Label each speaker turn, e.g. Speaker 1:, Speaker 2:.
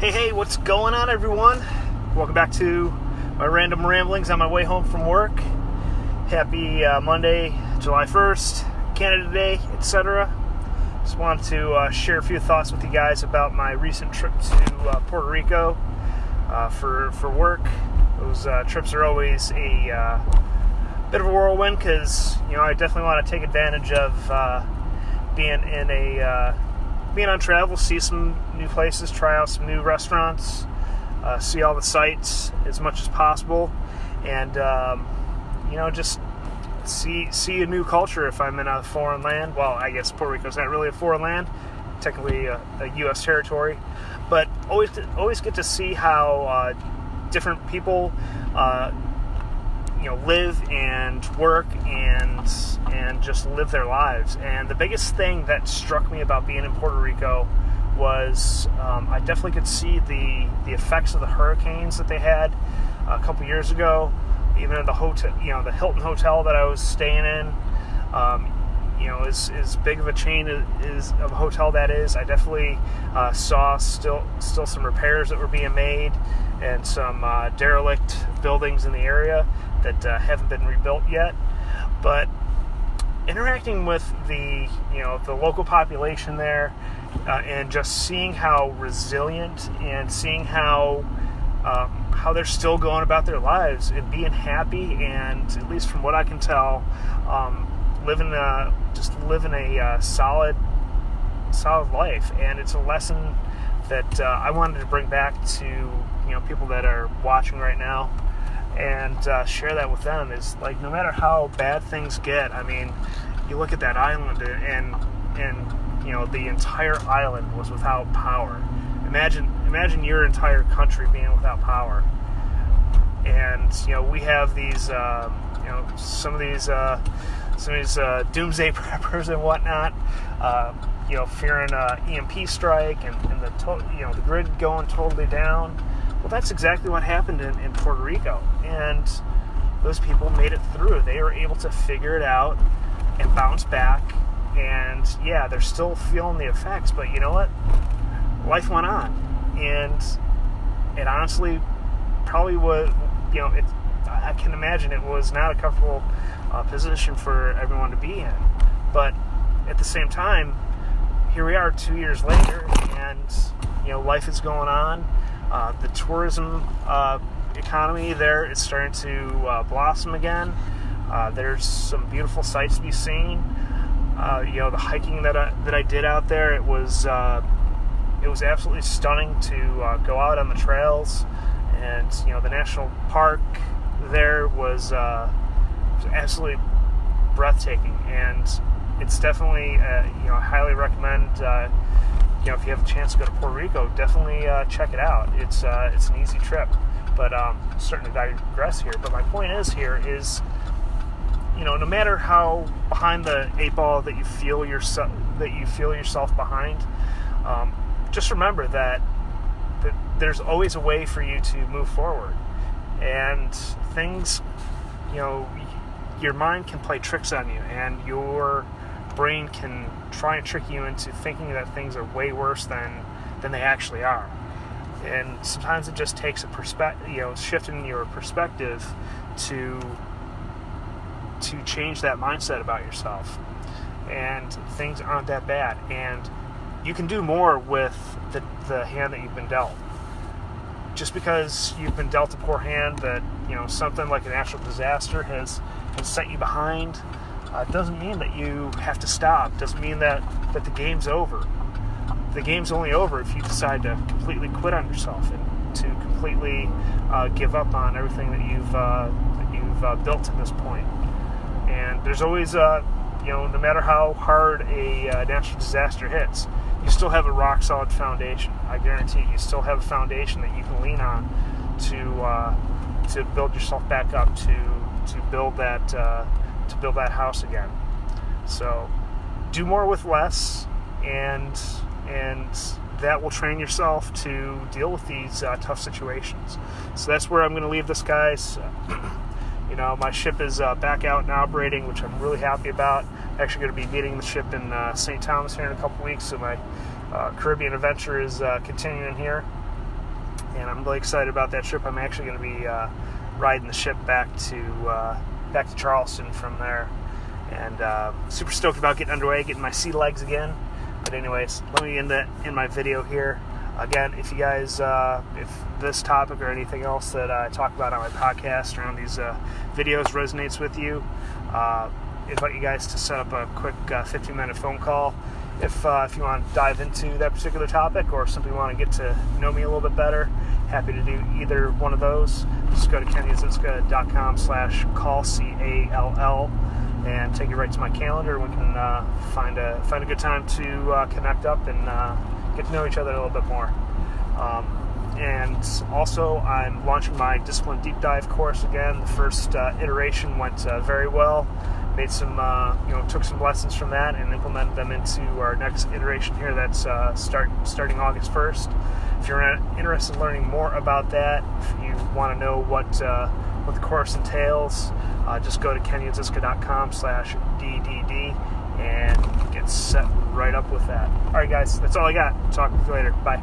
Speaker 1: Hey, what's going on, everyone? Welcome back to my random ramblings on my way home from work. Happy Monday, July 1st, Canada Day, etc. Just wanted to share a few thoughts with you guys about my recent trip to Puerto Rico for work. Those trips are always a bit of a whirlwind because, I definitely want to take advantage of being on travel, see some new places, try out some new restaurants, see all the sights as much as possible, and just see a new culture if I'm in a foreign land. Well, I guess Puerto Rico's not really a foreign land, technically a U.S. territory, but always get to see how different people live and work and just live their lives. And the biggest thing that struck me about being in Puerto Rico was I definitely could see the effects of the hurricanes that they had a couple years ago. Even at the hotel, the Hilton Hotel that I was staying in, as big of a chain of a hotel that is, I definitely saw still some repairs that were being made and some derelict buildings in the area that haven't been rebuilt yet. But interacting with the local population there, and just seeing how resilient and seeing how they're still going about their lives and being happy, and at least from what I can tell, living a solid life. And it's a lesson that I wanted to bring back to people that are watching right now, and share that with them. Is like, no matter how bad things get, I mean, you look at that island and the entire island was without power. Imagine your entire country being without power. And we have these some of these doomsday preppers and whatnot, fearing EMP strike and the grid going totally down. Well, that's exactly what happened in Puerto Rico, and those people made it through. They were able to figure it out and bounce back. And yeah, they're still feeling the effects, but you know what? Life went on, and it honestly probably was. I can imagine it was not a comfortable position for everyone to be in. But at the same time, here we are 2 years later, and life is going on. The tourism economy there is starting to blossom again. There's some beautiful sights to be seen. The hiking that I did out there, it was absolutely stunning to go out on the trails, and the national park there was absolutely breathtaking. And it's definitely I highly recommend. If you have a chance to go to Puerto Rico, definitely check it out. It's an easy trip, but starting to digress here. But my point is no matter how behind the eight ball that you feel yourself behind, just remember that there's always a way for you to move forward. And things, your mind can play tricks on you, and your brain can try and trick you into thinking that things are way worse than they actually are. And sometimes it just takes a shifting your perspective to change that mindset about yourself. And things aren't that bad, and you can do more with the hand that you've been dealt. Just because you've been dealt a poor hand, that something like a natural disaster has set you behind, doesn't mean that you have to stop. Doesn't mean that the game's over. The game's only over if you decide to completely quit on yourself and to completely give up on everything that you've built to this point. And there's always, no matter how hard a natural disaster hits, you still have a rock solid foundation. I guarantee you still have a foundation that you can lean on to build yourself back up, to build that house again. So do more with less, and that will train yourself to deal with these tough situations. So that's where I'm going to leave this, guys. My ship is back out and operating, which I'm really happy about. I'm actually going to be meeting the ship in St. Thomas here in a couple weeks, so my Caribbean adventure is continuing here. and I'm really excited about that trip. I'm actually going to be riding the ship back to Charleston from there, and super stoked about getting underway, getting my sea legs again. But anyways, let me end my video here. Again, if you guys, if this topic or anything else that I talk about on my podcast or on these videos resonates with you, I invite you guys to set up a quick 15-minute phone call. If you want to dive into that particular topic or simply want to get to know me a little bit better, happy to do either one of those. Just go to kenyazycka.com/call, C-A-L-L, and take you right to my calendar. We can find a good time to connect up and get to know each other a little bit more. And also, I'm launching my Discipline Deep Dive course again. The first iteration went very well. Made some, took some lessons from that and implemented them into our next iteration here. That's starting August 1st. If you're interested in learning more about that, if you want to know what the course entails, just go to kenyazycka.com/DDD and get set right up with that. All right, guys, that's all I got. Talk with you later. Bye.